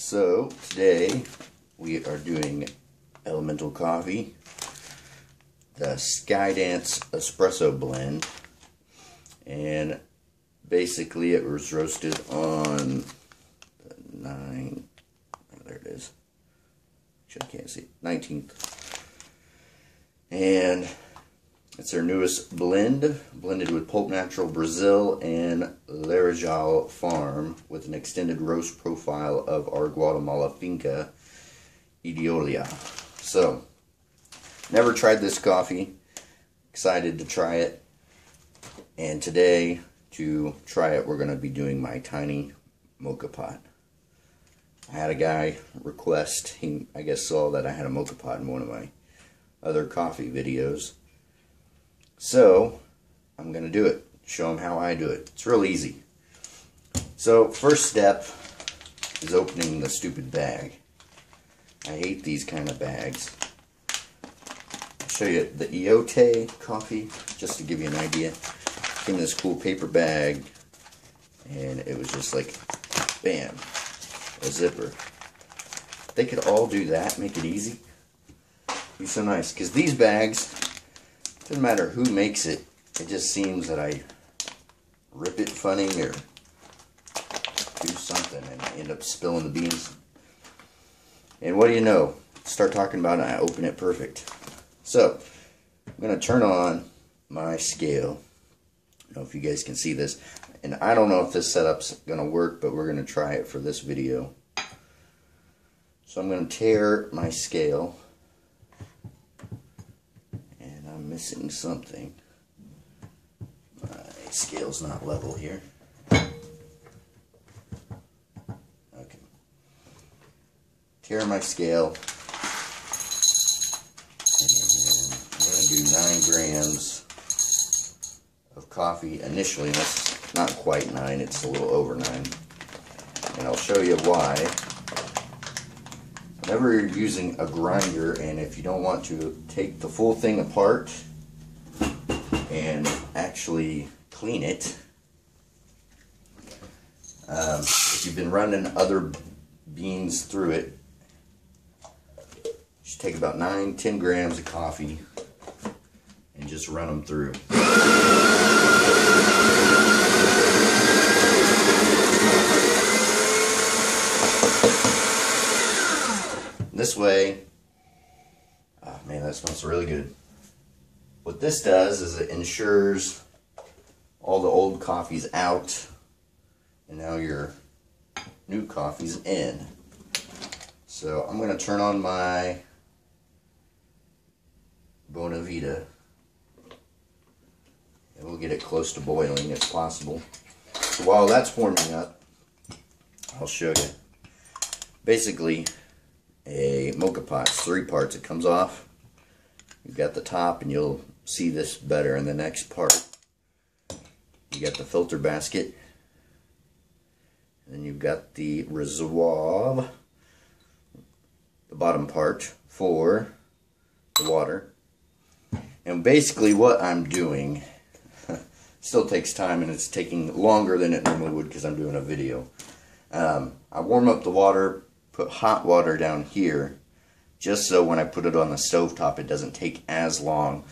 So today we are doing Elemental Coffee, the SkyDance Espresso blend, and basically it was roasted on the there it is. Actually, I can't see it. 19th, and it's their newest blend, blended with Pulp Natural Brazil and Laranjal farm, with an extended roast profile of our Guatemala Finca Idolia. So, never tried this coffee, excited to try it, and today, to try it, we're going to be doing my tiny Moka Pot. I had a guy request, he I guess saw that I had a Moka Pot in one of my other coffee videos. So, I'm going to do it. Show him how I do it. It's real easy. So, first step is opening the stupid bag. I hate these kind of bags. I'll show you the Eyote coffee, just to give you an idea. Came in this cool paper bag, and it was just like, bam, a zipper. They could all do that, make it easy. Be so nice, because these bags, doesn't matter who makes it, it just seems that I rip it funny or do something and I end up spilling the beans. And what do you know? Start talking about it and I open it perfect. So, I'm going to turn on my scale. I don't know if you guys can see this. And I don't know if this setup's going to work, but we're going to try it for this video. So I'm going to tear my scale. Missing something. My scale's not level here. Okay. Tear my scale. And I'm going to do 9 grams of coffee initially. That's not quite 9, it's a little over 9. And I'll show you why. Whenever you're using a grinder, and if you don't want to take the full thing apart and actually clean it, if you've been running other beans through it, you should take about 9-10 grams of coffee and just run them through. This way, oh man, that smells really good. What this does is it ensures all the old coffee's out, and now your new coffee's in. So I'm going to turn on my Bonavita, and we'll get it close to boiling if possible. So while that's warming up, I'll show you. Basically, a Moka Pot's 3 parts. It comes off. You've got the top, and you'll see this better in the next part. You got the filter basket, and then you've got the reservoir, the bottom part for the water. And basically what I'm doing still takes time, and it's taking longer than it normally would because I'm doing a video. I warm up the water, put hot water down here, just so when I put it on the stovetop it doesn't take as long.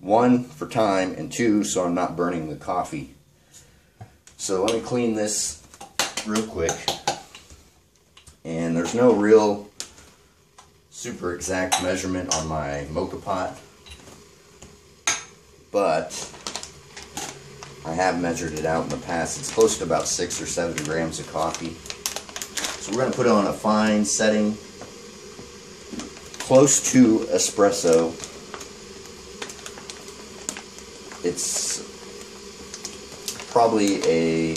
1, for time, and 2, so I'm not burning the coffee. So let me clean this real quick. And there's no real super exact measurement on my Moka Pot, but I have measured it out in the past. It's close to about 6 or 7 grams of coffee. So we're going to put it on a fine setting, close to espresso. It's probably a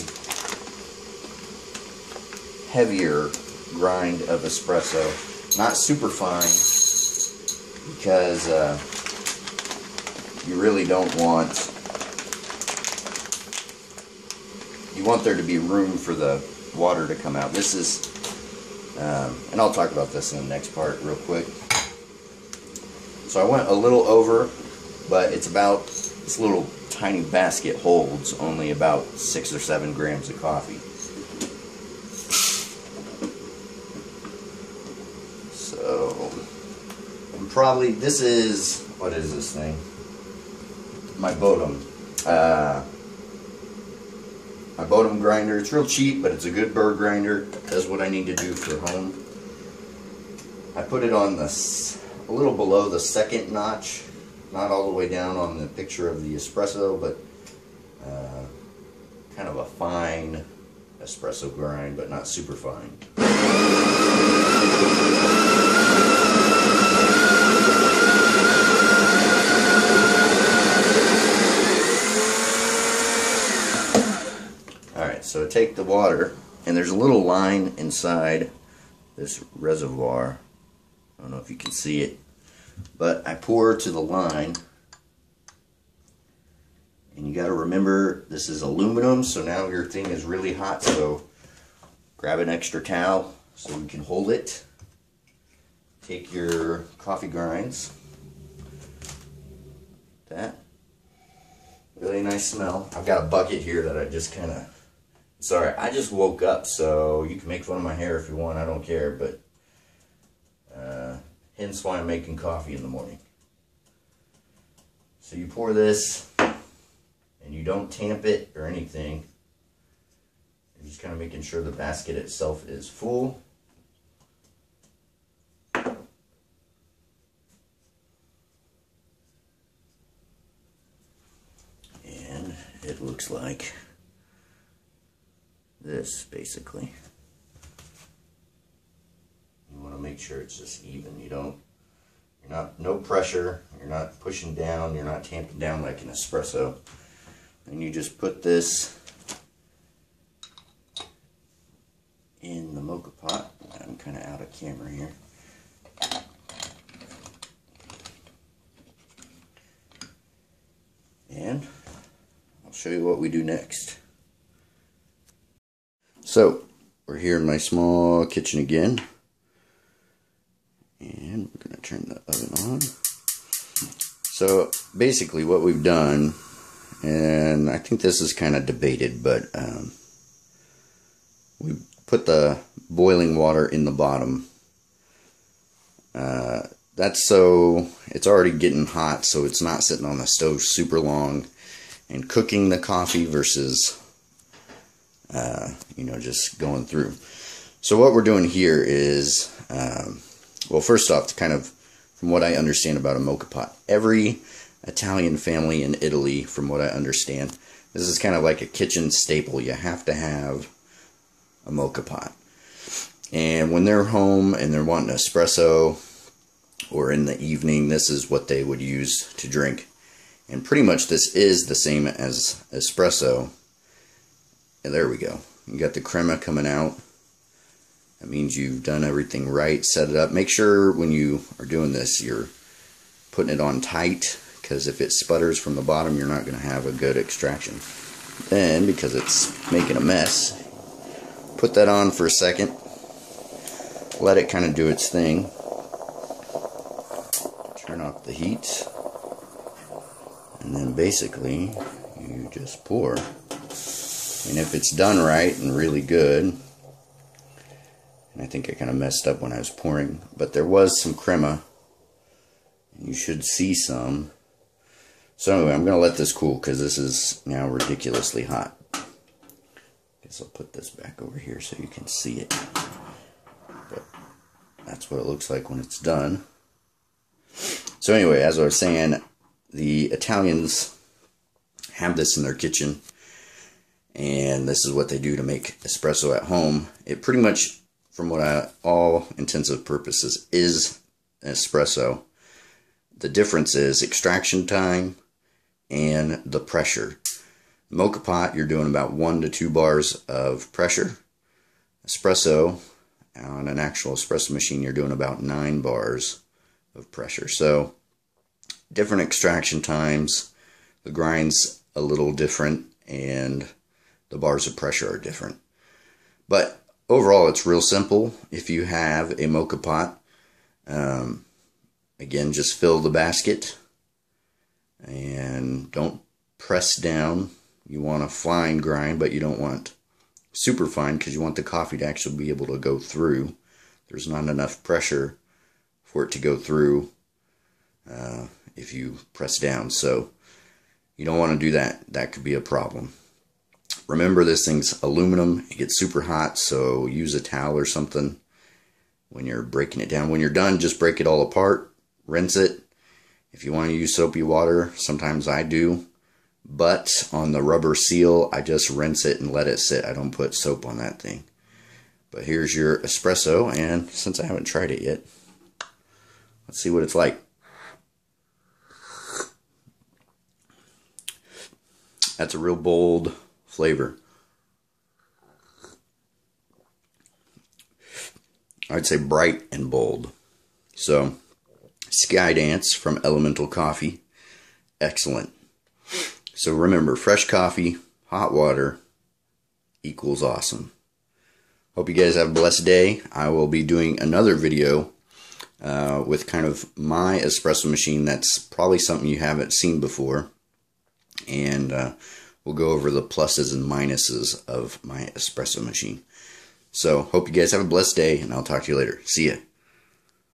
heavier grind of espresso, not super fine, because you really don't want, you want there to be room for the water to come out. This is, and I'll talk about this in the next part real quick. So I went a little over, but it's about, this little tiny basket holds only about 6 or 7 grams of coffee. probably, this is, what is this thing? My Bodum. My Bodum grinder. It's real cheap, but it's a good burr grinder. Does what I need to do for home. I put it on a little below the second notch. Not all the way down on the picture of the espresso, but kind of a fine espresso grind, but not super fine. Alright, so take the water, and there's a little line inside this reservoir. I don't know if you can see it, but I pour to the line. And you got to remember, this is aluminum, so now your thing is really hot, so grab an extra towel so you can hold it. Take your coffee grinds. That. Really nice smell. I've got a bucket here that I just kind of... Sorry, I just woke up, so you can make fun of my hair if you want, I don't care, but... hence why I'm making coffee in the morning. So you pour this... and you don't tamp it or anything. You're just kind of making sure the basket itself is full. And it looks like this, basically. You want to make sure it's just even. You're not, no pressure, you're not pushing down, you're not tamping down like an espresso. And you just put this in the Moka Pot. I'm kind of out of camera here. And I'll show you what we do next. So, we're here in my small kitchen again. And we're going to turn the oven on. So, basically what we've done, and I think this is kind of debated, but we put the boiling water in the bottom. That's so it's already getting hot, so it's not sitting on the stove super long and cooking the coffee versus, just going through. So what we're doing here is, well, first off, kind of from what I understand about a Moka Pot, every Italian family in Italy, from what I understand, this is kind of like a kitchen staple. You have to have a Moka Pot. And when they're home and they're wanting espresso, or in the evening, this is what they would use to drink. And pretty much this is the same as espresso. And there we go. You got the crema coming out. That means you've done everything right, set it up. Make sure when you are doing this, you're putting it on tight, because if it sputters from the bottom, you're not going to have a good extraction. Then, because it's making a mess, put that on for a second. Let it kind of do its thing. Turn off the heat. And then basically, you just pour. And if it's done right and really good, and I think I kind of messed up when I was pouring, but there was some crema. You should see some. So anyway, I'm going to let this cool because this is now ridiculously hot. Guess I'll put this back over here so you can see it. But that's what it looks like when it's done. So anyway, as I was saying, the Italians have this in their kitchen. And this is what they do to make espresso at home. It pretty much, from what all intensive purposes, is an espresso. The difference is extraction time and the pressure. Moka Pot, you're doing about 1 to 2 bars of pressure. Espresso, on an actual espresso machine, you're doing about 9 bars of pressure. So, different extraction times, the grind's a little different, and the bars of pressure are different. But overall, it's real simple. If you have a Moka Pot, again, just fill the basket and don't press down. You want a fine grind, but you don't want super fine because you want the coffee to actually be able to go through. There's not enough pressure for it to go through if you press down. So you don't want to do that. That could be a problem. Remember, this thing's aluminum. It gets super hot, so use a towel or something when you're breaking it down. When you're done, just break it all apart, rinse it. If you want to use soapy water, sometimes I do. But on the rubber seal, I just rinse it and let it sit. I don't put soap on that thing. But here's your espresso, and since I haven't tried it yet, let's see what it's like. That's a real bold flavor. I'd say bright and bold. So, SkyDance from Elemental Coffee. Excellent. So remember, fresh coffee, hot water equals awesome. Hope you guys have a blessed day. I will be doing another video with kind of my espresso machine. That's probably something you haven't seen before. And we'll go over the pluses and minuses of my espresso machine. So, hope you guys have a blessed day, and I'll talk to you later. See ya.